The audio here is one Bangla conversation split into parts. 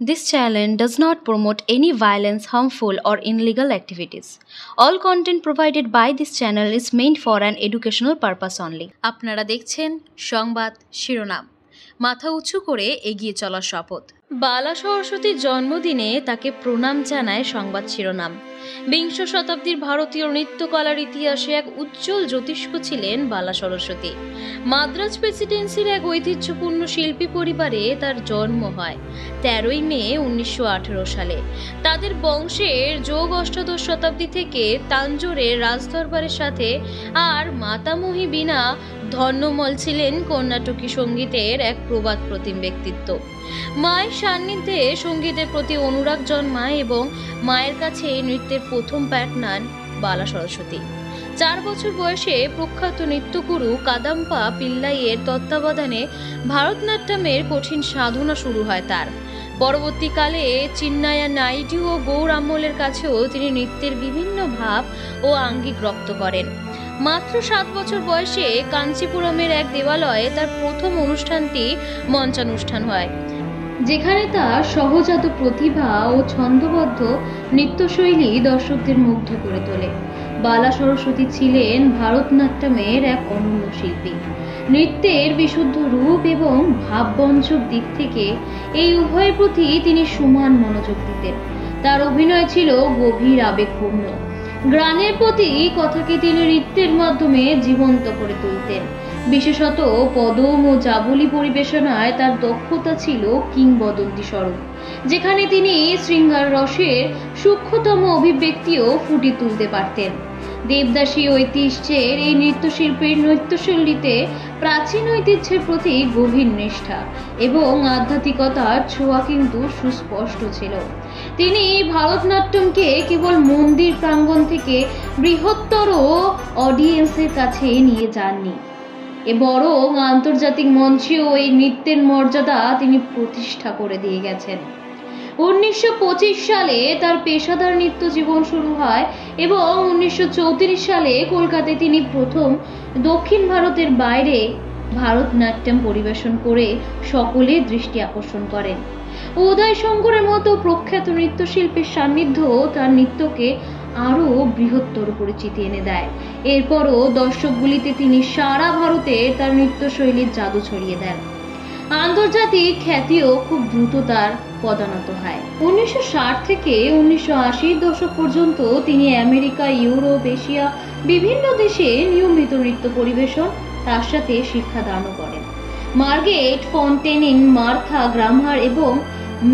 This channel does not promote any violence, harmful, or illegal activities. All content provided by this channel is meant for an educational purpose only. আপনারা দেখছেন সংবাদ শিরোনাম। মাথা উঁচু করে এগিয়ে চলার শপথ। বালা সরস্বতীর জন্মদিনে তাকে প্রণাম জানায় সংবাদ শিরোনাম। বিংশ শতাব্দীর ভারতীয় নৃত্যকলার ইতিহাসে এক উজ্জ্বল জ্যোতিষ্ক ছিলেন বালা সরস্বতী। মাদ্রাজ প্রেসিডেন্সির এক ঐতিহ্যপূর্ণ শিল্পী পরিবারে তার জন্ম হয় 13ই মে 1918 সালে। তাদের বংশের যোগ অষ্টাদশ শতাব্দী থেকে তাঞ্জোরের রাজদরবারের সাথে আর মাতামহী বীণা ধন্যমল ছিলেন কর্ণাটকী সঙ্গীতের এক প্রবাদ প্রতিম ব্যক্তিত্ব। মায়ের সান্নিধ্যে সঙ্গীতের প্রতি অনুরাগ জন্মায় এবং মায়ের কাছে নৃত্যের প্রথম পাঠ নেন বালা সরস্বতী। 4 বছর বয়সে প্রখ্যাত নৃত্যগুরু কাদাম্পা পিল্লাইয়ের তত্ত্বাবধানে ভারতনাট্যমের কঠিন সাধনা শুরু হয় তার। পরবর্তীকালে চিন্নায়া নাইডু ও গৌর আম্মলের কাছেও তিনি নৃত্যের বিভিন্ন ভাব ও আঙ্গিক রপ্ত করেন। মাত্র 7 বছর বয়সে কাঞ্চিপুরমের এক দেবালয়ে তার প্রথম অনুষ্ঠানটি মঞ্চানুষ্ঠান হয়, যেখানে তার সহজাত প্রতিভা ও ছন্দবদ্ধ নৃত্যশৈলী দর্শকদের মুগ্ধ করে তোলে। বালা সরস্বতী ছিলেন ভারতনাট্যমের এক অনন্য শিল্পী। নৃত্যের বিশুদ্ধ রূপ এবং ভাববঞ্চক দিক থেকে এই উভয়ের প্রতি তিনি সমান মনোযোগ দিতেন। তার অভিনয় ছিল গভীর আবেগপূর্ণ। গানের প্রতি কথাকে তিনি নৃত্যের মাধ্যমে জীবন্ত করে তুলতেন। বিশেষত পদম ও জাবলি পরিবেশনায় তার দক্ষতা ছিল কিংবদন্তি স্বরূপ, যেখানে তিনি শৃঙ্গার রসের সূক্ষ্মতম অভিব্যক্তিও ফুটিয়ে তুলতে পারতেন। দেবদাসী ঐতিহ্যের এই নৃত্যশিল্পীর নৃত্যশৈলীতে প্রাচীন ঐতিহ্যের প্রতি গভীর নিষ্ঠা এবং আধ্যাত্মিকতার ছোঁয়া কিন্তু সুস্পষ্ট ছিল। তিনি ভারতনাট্যমকে কেবল মন্দির প্রাঙ্গণ থেকে বৃহত্তর অডিয়েন্সের কাছে নিয়ে যাননি, বরং আন্তর্জাতিক মঞ্চেও এই নৃত্যের মর্যাদা তিনি প্রতিষ্ঠা করে দিয়ে গেছেন। 1925 সালে তার পেশাদার নৃত্য জীবন শুরু হয় এবং 1934 সালে কলকাতায় তিনি প্রথম দক্ষিণ ভারতের বাইরে ভারতনাট্যম পরিবেশন করে সকলের দৃষ্টি আকর্ষণ করেন। উদয় শঙ্করের মতো প্রখ্যাত নৃত্যশিল্পীর সান্নিধ্য তার নৃত্যকে আরো বৃহত্তর পরিচিতি এনে দেয়। এরপরও দর্শকগুলিতে তিনি সারা ভারতে তার নৃত্যশৈলীর জাদু ছড়িয়ে দেন। আন্তর্জাতিক খ্যাতিও খুব দ্রুত তার পদানত হয়। 1960 থেকে 1980 দশক পর্যন্ত তিনি আমেরিকা, ইউরোপ, এশিয়া বিভিন্ন দেশে নিয়মিত নৃত্য পরিবেশন তার সাথে শিক্ষাদানও করেন। মার্গেট ফন্টেনিন, মার্থা গ্রামার এবং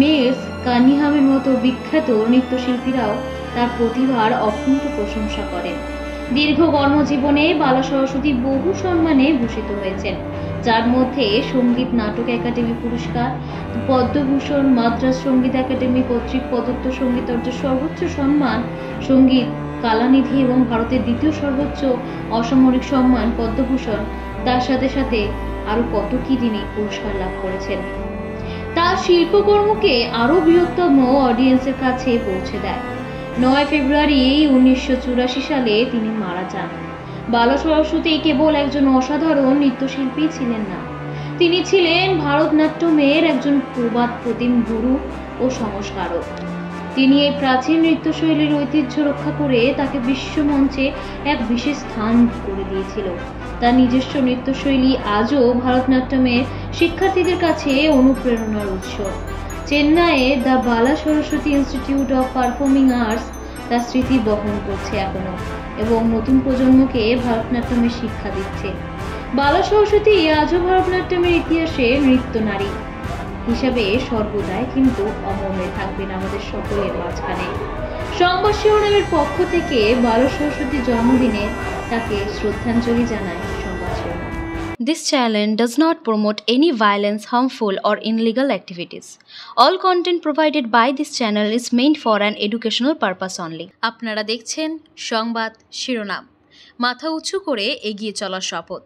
মেস কানিহামের মতো বিখ্যাত নৃত্যশিল্পীরাও তার প্রতিভার অকুণ্ঠ প্রশংসা করেন। দীর্ঘ কর্মজীবনে বালা সরস্বতী বহু সম্মানে ভূষিত হয়েছেন, যার মধ্যে সঙ্গীত নাটক একাডেমি পুরস্কার, পদ্মভূষণ, মাদ্রাজ সঙ্গীত একাডেমি কর্তৃক প্রদত্ত সঙ্গীতার্য সর্বোচ্চ সম্মান সঙ্গীত কালানিধি এবং ভারতের দ্বিতীয় সর্বোচ্চ অসামরিক সম্মান পদ্মভূষণ, তার সাথে সাথে আরো কত কি তিনি পুরস্কার লাভ করেছেন। তার শিল্পকর্মকে আরো বৃহত্তম অডিয়েন্সের কাছে পৌঁছে দেয়। 9 ফেব্রুয়ারি 1984 সালে তিনি মারা যান। বালা সরস্বতী কেবল একজন অসাধারণ নৃত্যশিল্পী ছিলেন না, তিনি ছিলেন ভারতনাট্যমের একজন প্রবাদ প্রতিম গুরু ও সংস্কারক। তিনি এই প্রাচীন নৃত্যশৈলীর ঐতিহ্য রক্ষা করে তাকে বিশ্বমঞ্চে এক বিশেষ স্থান করে দিয়েছিল। তার নিজস্ব নৃত্যশৈলী আজও ভারতনাট্যমের শিক্ষার্থীদের কাছে অনুপ্রেরণার উৎস। চেন্নাইয়ে the Bala Saraswati institute of performing arts তার স্মৃতি বহন করছে এখনো এবং নতুন প্রজন্মকে ভারতনাট্যমের শিক্ষা দিচ্ছে। বালা সরস্বতী আজও ভারতনাট্যমের ইতিহাসে নৃত্য নারী হিসাবে সর্বদাই কিন্তু অমর হয়ে থাকবেন আমাদের সকলের মাঝখানে। সংবাদ শিরোনামের পক্ষ থেকে বালা সরস্বতীর জন্মদিনে তাকে শ্রদ্ধাঞ্জলি জানায় সংবাদ শিরোনাম। This channel does not promote any violence, harmful, or illegal activities. All content provided by this channel is meant for an educational purpose only. আপনারা দেখছেন সংবাদ শিরোনাম। মাথা উঁচু করে এগিয়ে চলার শপথ।